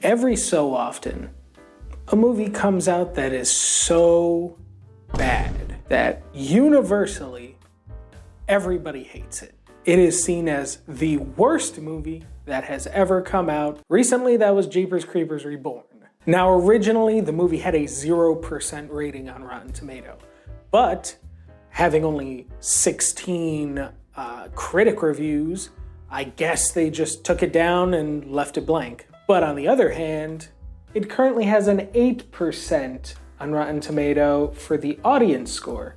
Every so often, a movie comes out that is so bad that universally everybody hates it. It is seen as the worst movie that has ever come out. Recently, that was Jeepers Creepers Reborn. Now, originally, the movie had a 0% rating on Rotten Tomato, but having only 16 critic reviews, I guess they just took it down and left it blank. But on the other hand, it currently has an 8% on Rotten Tomato for the audience score.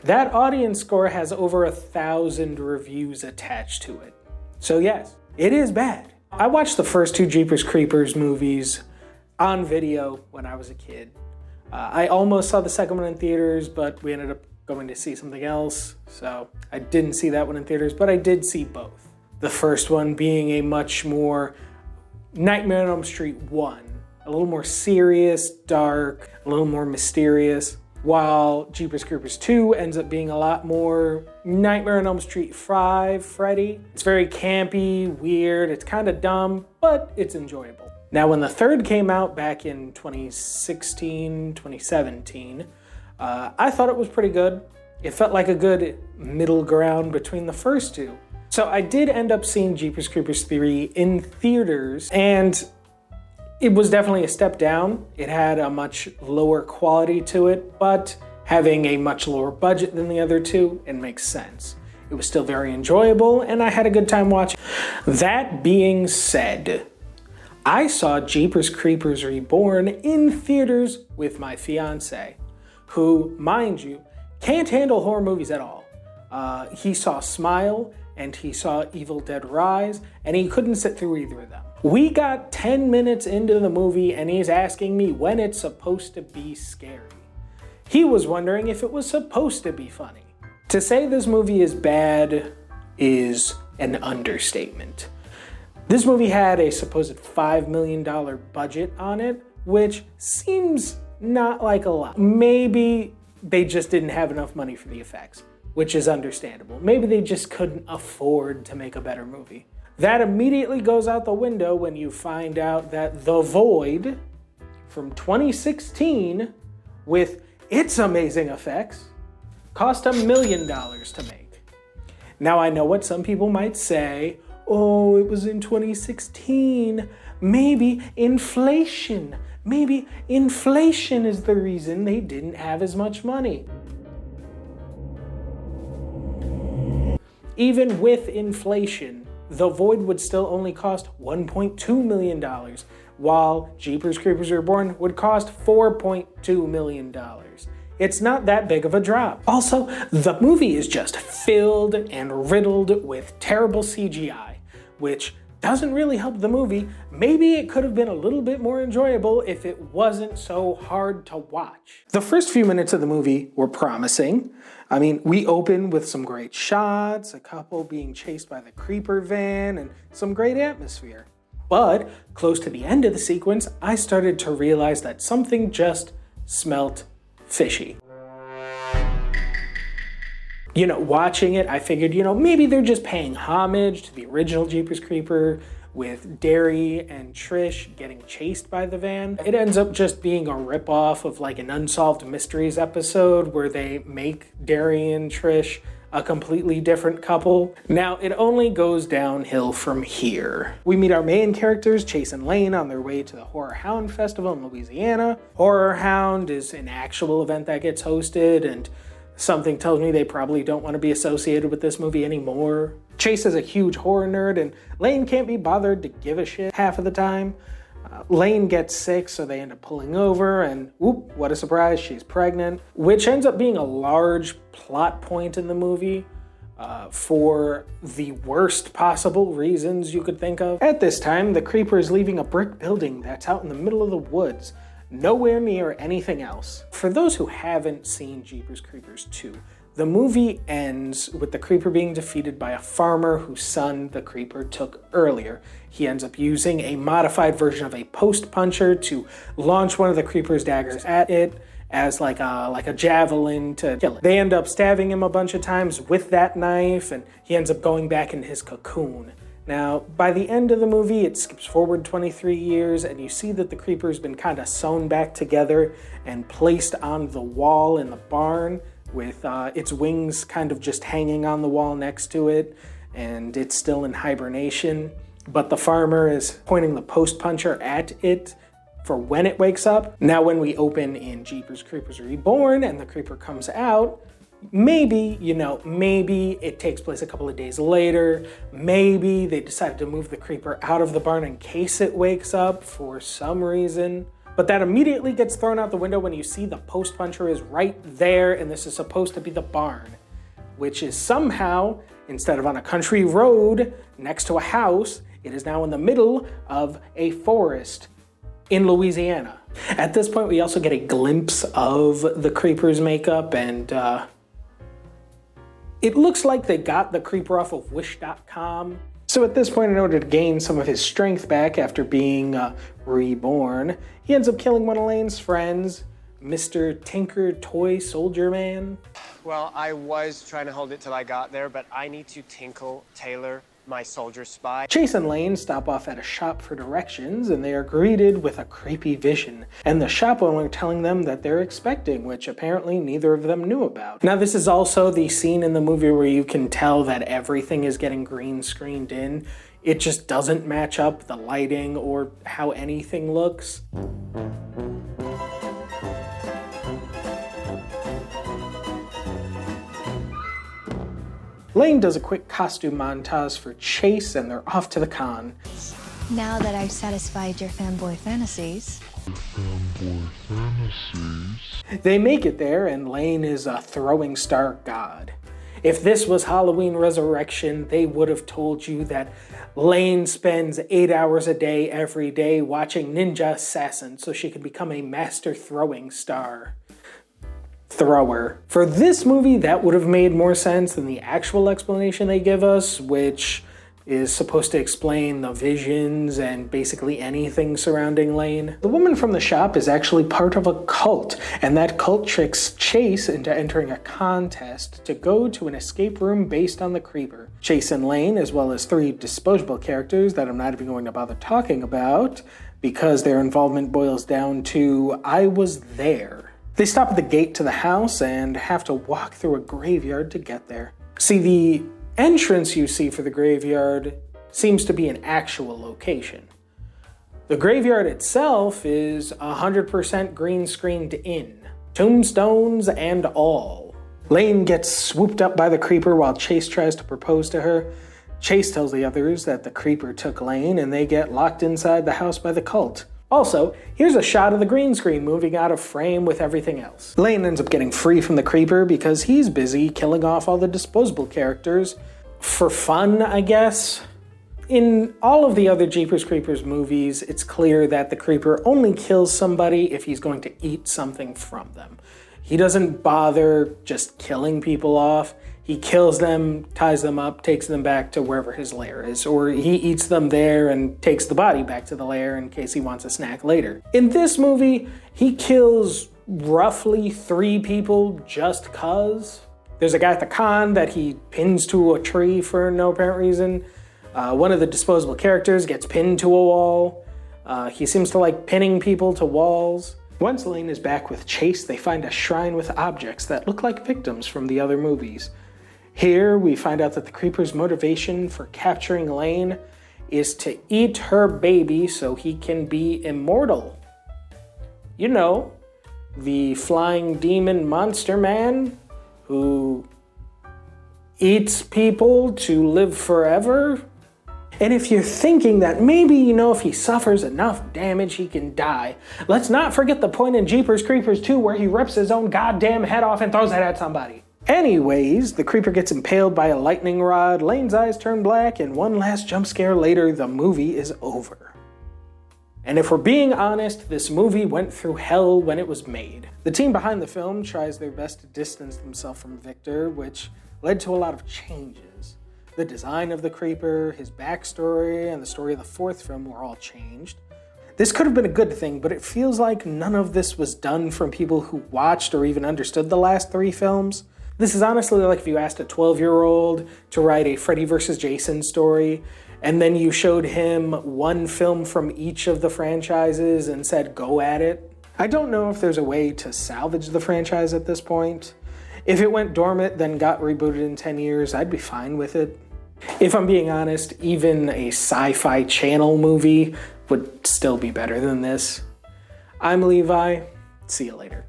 That audience score has over 1,000 reviews attached to it. So yes, it is bad. I watched the first two Jeepers Creepers movies on video when I was a kid. I almost saw the second one in theaters, but we ended up going to see something else. So I didn't see that one in theaters, but I did see both. The first one being a much more Nightmare on Elm Street 1. A little more serious, dark, a little more mysterious. While Jeepers Creepers 2 ends up being a lot more Nightmare on Elm Street 5 Freddy. It's very campy, weird, it's kind of dumb, but it's enjoyable. Now, when the third came out back in 2016, 2017, I thought it was pretty good. It felt like a good middle ground between the first two. So I did end up seeing Jeepers Creepers 3 in theaters, and it was definitely a step down. It had a much lower quality to it, but having a much lower budget than the other two, it makes sense. It was still very enjoyable, and I had a good time watching. That being said, I saw Jeepers Creepers Reborn in theaters with my fiance, who, mind you, can't handle horror movies at all. He saw Smile, and he saw Evil Dead Rise, and he couldn't sit through either of them. We got 10 minutes into the movie, and he's asking me when it's supposed to be scary. He was wondering if it was supposed to be funny. To say this movie is bad is an understatement. This movie had a supposed $5 million budget on it, which seems not like a lot. Maybe they just didn't have enough money for the effects, which is understandable. Maybe they just couldn't afford to make a better movie. That immediately goes out the window when you find out that The Void from 2016, with its amazing effects, cost $1 million to make. Now, I know what some people might say, oh, it was in 2016. Maybe inflation is the reason they didn't have as much money. Even with inflation, The Void would still only cost $1.2 million, while Jeepers Creepers Reborn would cost $4.2 million. It's not that big of a drop. Also, the movie is just filled and riddled with terrible CGI, which doesn't really help the movie. Maybe it could have been a little bit more enjoyable if it wasn't so hard to watch. The first few minutes of the movie were promising. I mean, we open with some great shots, a couple being chased by the creeper van, and some great atmosphere. But close to the end of the sequence, I started to realize that something just smelt fishy. Watching it, I figured, maybe they're just paying homage to the original Jeepers Creeper with Derry and Trish getting chased by the van. It ends up just being a ripoff of like an Unsolved Mysteries episode where they make Derry and Trish a completely different couple. Now, it only goes downhill from here. We meet our main characters, Chase and Lane, on their way to the Horror Hound Festival in Louisiana. Horror Hound is an actual event that gets hosted, and something tells me they probably don't want to be associated with this movie anymore. Chase is a huge horror nerd, and Lane can't be bothered to give a shit half of the time. Lane gets sick, so they end up pulling over, and whoop, what a surprise, she's pregnant, which ends up being a large plot point in the movie for the worst possible reasons you could think of. At this time, the creeper is leaving a brick building that's out in the middle of the woods, nowhere near anything else. For those who haven't seen Jeepers Creepers 2, the movie ends with the creeper being defeated by a farmer whose son the creeper took earlier. He ends up using a modified version of a post puncher to launch one of the creeper's daggers at it as like a javelin to kill it. They end up stabbing him a bunch of times with that knife, and he ends up going back in his cocoon. Now, by the end of the movie, it skips forward 23 years, and you see that the creeper's been kind of sewn back together and placed on the wall in the barn with its wings kind of just hanging on the wall next to it, and it's still in hibernation. But the farmer is pointing the post puncher at it for when it wakes up. Now, when we open in Jeepers Creepers Reborn and the creeper comes out, maybe it takes place a couple of days later. Maybe they decided to move the creeper out of the barn in case it wakes up for some reason. But that immediately gets thrown out the window when you see the post puncher is right there, and this is supposed to be the barn, which is somehow, instead of on a country road next to a house, it is now in the middle of a forest in Louisiana. At this point, we also get a glimpse of the creeper's makeup, and it looks like they got the creeper off of Wish.com. So at this point, in order to gain some of his strength back after being reborn, he ends up killing one of Lane's friends, Mr. Tinker Toy Soldier Man. Well, I was trying to hold it till I got there, but I need to tailor my soldier spy. Chase and Lane stop off at a shop for directions, and they are greeted with a creepy vision, and the shop owner telling them that they're expecting, which apparently neither of them knew about. Now, this is also the scene in the movie where you can tell that everything is getting green screened in. It just doesn't match up the lighting or how anything looks. Lane does a quick costume montage for Chase, and they're off to the con. Now that I've satisfied your fanboy fantasies. They make it there, and Lane is a throwing star god. If this was Halloween Resurrection, they would have told you that Lane spends 8 hours a day every day watching Ninja Assassin so she could become a master throwing star thrower. For this movie, that would have made more sense than the actual explanation they give us, which is supposed to explain the visions and basically anything surrounding Lane. The woman from the shop is actually part of a cult, and that cult tricks Chase into entering a contest to go to an escape room based on the creeper. Chase and Lane, as well as 3 disposable characters that I'm not even going to bother talking about, because their involvement boils down to, I was there. They stop at the gate to the house and have to walk through a graveyard to get there. See, the entrance you see for the graveyard seems to be an actual location. The graveyard itself is 100% green screened in, tombstones and all. Lane gets swooped up by the creeper while Chase tries to propose to her. Chase tells the others that the creeper took Lane, and they get locked inside the house by the cult. Also, here's a shot of the green screen moving out of frame with everything else. Lane ends up getting free from the creeper because he's busy killing off all the disposable characters for fun, I guess. In all of the other Jeepers Creepers movies, it's clear that the creeper only kills somebody if he's going to eat something from them. He doesn't bother just killing people off. He kills them, ties them up, takes them back to wherever his lair is, or he eats them there and takes the body back to the lair in case he wants a snack later. In this movie, he kills roughly 3 people just cause. There's a guy at the con that he pins to a tree for no apparent reason. One of the disposable characters gets pinned to a wall. He seems to like pinning people to walls. Once Lane is back with Chase, they find a shrine with objects that look like victims from the other movies. Here, we find out that the creeper's motivation for capturing Lane is to eat her baby so he can be immortal. You know, the flying demon monster man who eats people to live forever. And if you're thinking that maybe, if he suffers enough damage, he can die, let's not forget the point in Jeepers Creepers 2 where he rips his own goddamn head off and throws it at somebody. Anyways, the creeper gets impaled by a lightning rod, Lane's eyes turn black, and one last jump scare later, the movie is over. And if we're being honest, this movie went through hell when it was made. The team behind the film tries their best to distance themselves from Victor, which led to a lot of changes. The design of the creeper, his backstory, and the story of the 4th film were all changed. This could have been a good thing, but it feels like none of this was done from people who watched or even understood the last 3 films. This is honestly like if you asked a 12-year-old to write a Freddy vs. Jason story, and then you showed him one film from each of the franchises and said, go at it. I don't know if there's a way to salvage the franchise at this point. If it went dormant, then got rebooted in 10 years, I'd be fine with it. If I'm being honest, even a Sci-Fi Channel movie would still be better than this. I'm Levi. See you later.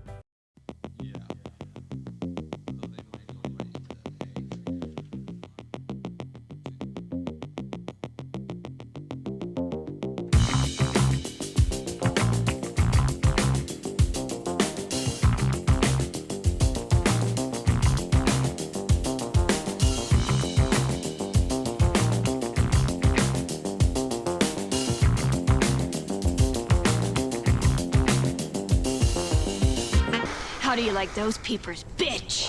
How do you like those peepers, bitch?